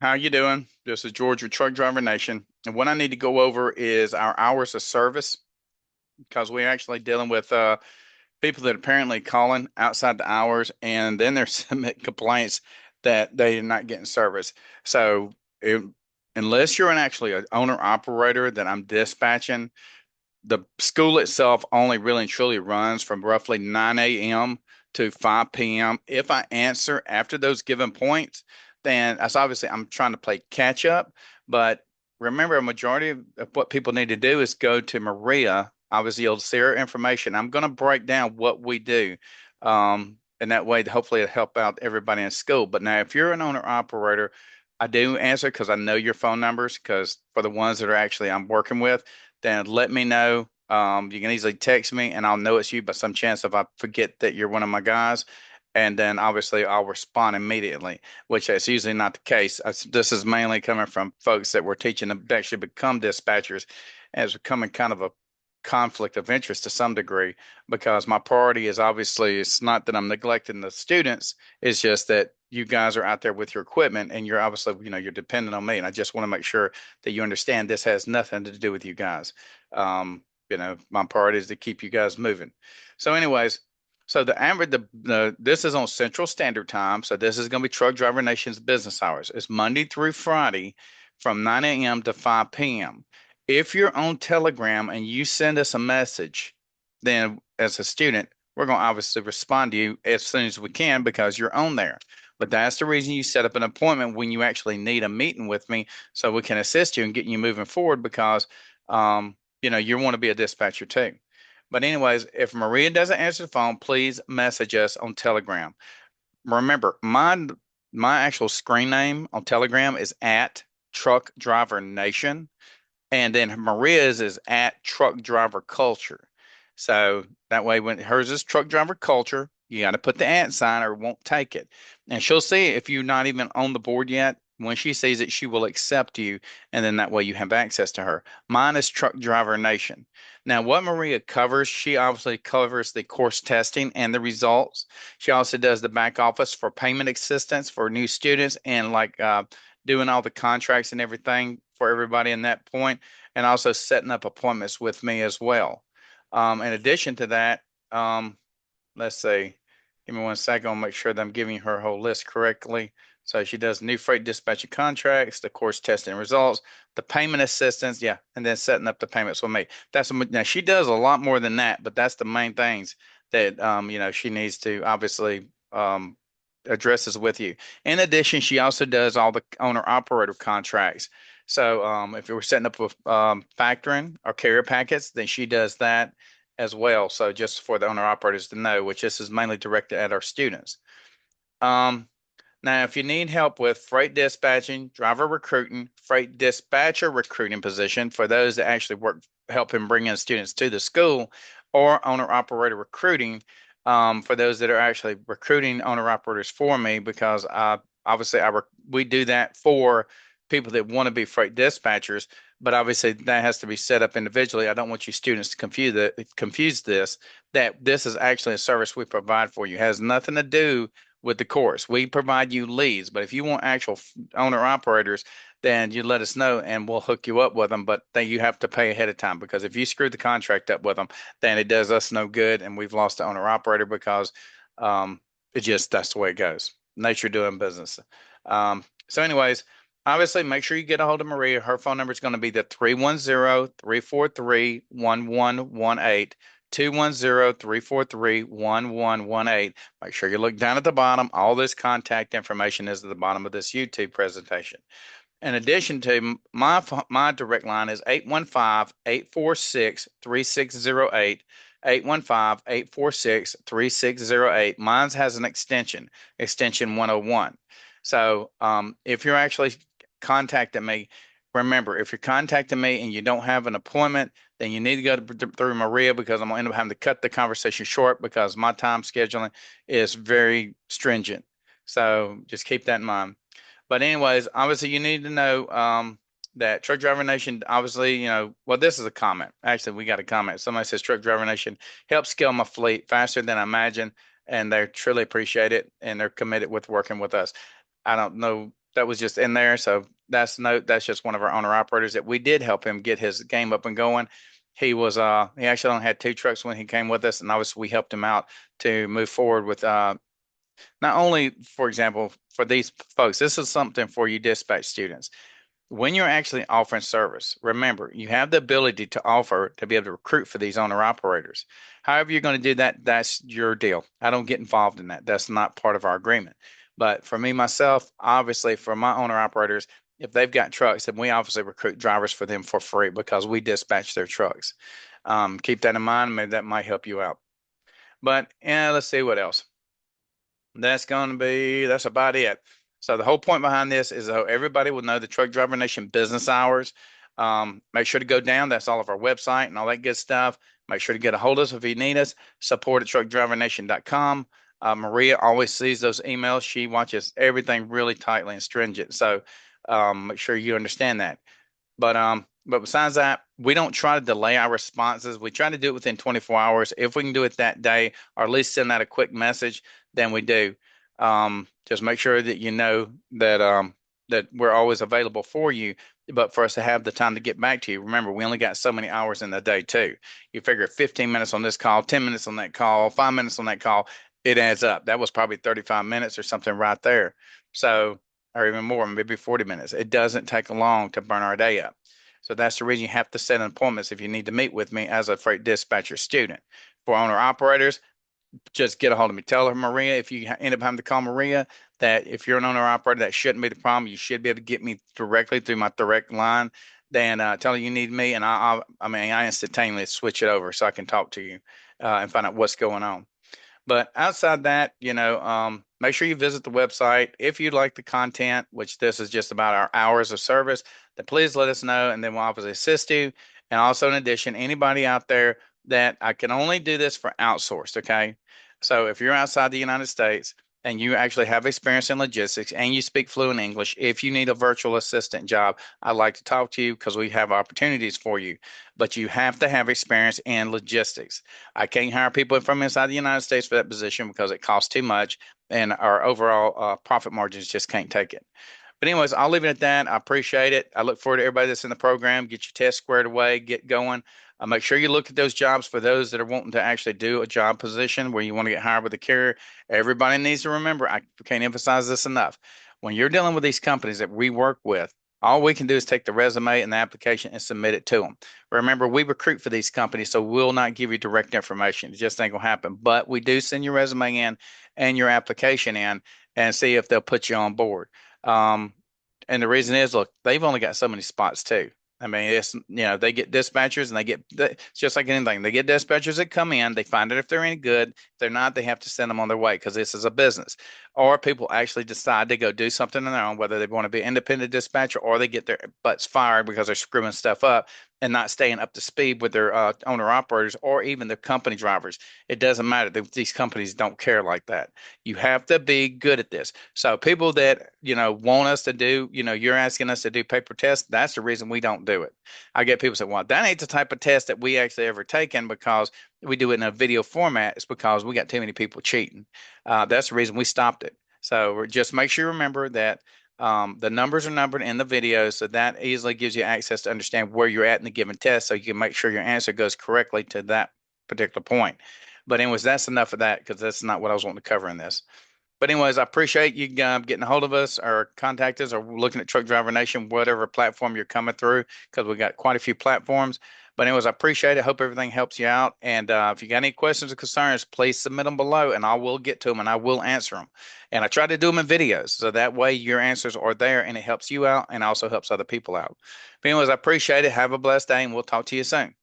How you doing? This is George with Truck Driver Nation. And what I need to go over is our hours of service because we're actually dealing with people that apparently calling outside the hours and then they're submitting complaints that they're not getting service. So it, unless you're actually an owner operator that I'm dispatching, the school itself only really and truly runs from roughly 9 a.m. to 5 p.m. If I answer after those given points, then that's obviously I'm trying to play catch up. But remember, a majority of what people need to do is go to Maria. Obviously, you'll see her information. I'm going to break down what we do. And that way, hopefully, it'll help out everybody in school. But now, if you're an owner operator, I do answer because I know your phone numbers because for the ones that are actually I'm working with, then let me know. You can easily text me and I'll know it's you by some chance if I forget that you're one of my guys. And then obviously I'll respond immediately, which that's usually not the case. This is mainly coming from folks that we're teaching to actually become dispatchers, and it's becoming kind of a conflict of interest to some degree because my priority is obviously it's not that I'm neglecting the students, it's just that you guys are out there with your equipment and you're obviously, you're dependent on me. And I just want to make sure that you understand this has nothing to do with you guys. My priority is to keep you guys moving. So, anyways, so the average, this is on Central Standard Time. So this is going to be Truck Driver Nation's business hours. It's Monday through Friday from 9 a.m. to 5 p.m. If you're on Telegram and you send us a message, then as a student, we're going to obviously respond to you as soon as we can because you're on there. But that's the reason you set up an appointment when you actually need a meeting with me so we can assist you and get you moving forward because you want to be a dispatcher too. But anyways, if Maria doesn't answer the phone, please message us on Telegram. Remember, my actual screen name on Telegram is at Truck Driver Nation. And then Maria's is at Truck Driver Culture. So that way, when hers is Truck Driver Culture, you got to put the @ sign or it won't take it. And she'll see it if you're not even on the board yet. When she sees it, she will accept you. And then that way you have access to her. Mine is Truck Driver Nation. Now, what Maria covers, she obviously covers the course testing and the results. She also does the back office for payment assistance for new students and like doing all the contracts and everything for everybody in that point, and also setting up appointments with me as well. In addition to that, let's see, give me one second. I'll make sure that I'm giving her whole list correctly. So she does new freight dispatching contracts, the course testing results, the payment assistance, yeah, and then setting up the payments with me. Now she does a lot more than that, but that's the main things that she needs to obviously addresses with you. In addition, she also does all the owner operator contracts. So if you were setting up with factoring or carrier packets, then she does that as well. So just for the owner operators to know, which this is mainly directed at our students. Um, Now, if you need help with freight dispatching, driver recruiting, freight dispatcher recruiting position for those that actually work, helping bring in students to the school, or owner operator recruiting for those that are actually recruiting owner operators for me, because obviously we do that for people that want to be freight dispatchers, but obviously that has to be set up individually. I don't want you students to confuse this, that this is actually a service we provide for you. It has nothing to do with the course. We provide you leads, but if you want actual owner operators, then you let us know and we'll hook you up with them. But then you have to pay ahead of time because if you screw the contract up with them, then it does us no good and we've lost the owner operator because that's the way it goes. Nature of doing business. So, anyways, obviously make sure you get a hold of Maria. Her phone number is going to be the 310-343-1118. 210-343-1118. Make sure you look down at the bottom. All this contact information is at the bottom of this YouTube presentation. In addition to my direct line is 815-846-3608. 815-846-3608. Mine has an extension 101. So if you're actually contacting me, remember, if you're contacting me and you don't have an appointment, then you need to go through Maria because I'm going to end up having to cut the conversation short because my time scheduling is very stringent. So just keep that in mind. But anyways, obviously you need to know that Truck Driver Nation, obviously, well, this is a comment. Actually, we got a comment. Somebody says Truck Driver Nation helps scale my fleet faster than I imagine, and they truly appreciate it, and they're committed with working with us. I don't know. that was just in there. So that's note. That's just one of our owner operators that we did help him get his game up and going. He actually only had two trucks when he came with us, and obviously we helped him out to move forward with not only, for example, for these folks, this is something for you dispatch students. When you're actually offering service, remember you have the ability to offer to be able to recruit for these owner operators. However, you're going to do that, that's your deal. I don't get involved in that. That's not part of our agreement. But for me, myself, obviously, for my owner operators, if they've got trucks, then we obviously recruit drivers for them for free because we dispatch their trucks. Keep that in mind. Maybe that might help you out. But yeah, let's see what else. That's about it. So the whole point behind this is so everybody will know the Truck Driver Nation business hours. Make sure to go down. That's all of our website and all that good stuff. Make sure to get a hold of us if you need us. Support at truckdrivernation.com. Maria always sees those emails. She watches everything really tightly and stringent. So make sure you understand that. But besides that, we don't try to delay our responses. We try to do it within 24 hours. If we can do it that day, or at least send out a quick message, then we do. Just make sure that you know that we're always available for you. But for us to have the time to get back to you, remember, we only got so many hours in the day too. You figure 15 minutes on this call, 10 minutes on that call, 5 minutes on that call, it adds up. That was probably 35 minutes or something right there. So, or even more, maybe 40 minutes. It doesn't take long to burn our day up. So that's the reason you have to set appointments if you need to meet with me as a freight dispatcher student. For owner operators, just get a hold of me. Tell her, Maria, if you end up having to call Maria, that if you're an owner operator, that shouldn't be the problem. You should be able to get me directly through my direct line. Then tell her you need me, and I instantaneously switch it over so I can talk to you and find out what's going on. But outside that, make sure you visit the website. If you like the content, which this is just about our hours of service, then please let us know, and then we'll obviously assist you. And also, in addition, anybody out there that I can only do this for outsourced, okay? So if you're outside the United States and you actually have experience in logistics and you speak fluent English, if you need a virtual assistant job, I'd like to talk to you because we have opportunities for you. But you have to have experience in logistics. I can't hire people from inside the United States for that position because it costs too much and our overall profit margins just can't take it. But anyways, I'll leave it at that. I appreciate it. I look forward to everybody that's in the program. Get your test squared away, get going. Make sure you look at those jobs for those that are wanting to actually do a job position where you want to get hired with a carrier. Everybody needs to remember, I can't emphasize this enough. When you're dealing with these companies that we work with, all we can do is take the resume and the application and submit it to them. Remember, we recruit for these companies, so we'll not give you direct information. It just ain't gonna happen. But we do send your resume in and your application in and see if they'll put you on board. Um, and the reason is, look, they've only got so many spots too. I mean, they get dispatchers and it's just like anything. They get dispatchers that come in, they find out if they're any good. If they're not, they have to send them on their way because this is a business. Or people actually decide to go do something on their own, whether they want to be an independent dispatcher or they get their butts fired because they're screwing stuff up and not staying up to speed with their owner operators or even their company drivers. It doesn't matter. These companies don't care like that. You have to be good at this. So people that, want us to do, you're asking us to do paper tests. That's the reason we don't do it. I get people say, well, that ain't the type of test that we actually ever taken because we do it in a video format. It's because we got too many people cheating. That's the reason we stopped it. So just make sure you remember that the numbers are numbered in the video, so that easily gives you access to understand where you're at in the given test, so you can make sure your answer goes correctly to that particular point. But anyways, that's enough of that because that's not what I was wanting to cover in this. But anyways, I appreciate you getting a hold of us or contact us or looking at Truck Driver Nation, whatever platform you're coming through, because we got quite a few platforms. But anyways, I appreciate it. Hope everything helps you out. And if you got any questions or concerns, please submit them below, and I will get to them and I will answer them. And I try to do them in videos, so that way your answers are there and it helps you out and also helps other people out. But anyways, I appreciate it. Have a blessed day, and we'll talk to you soon.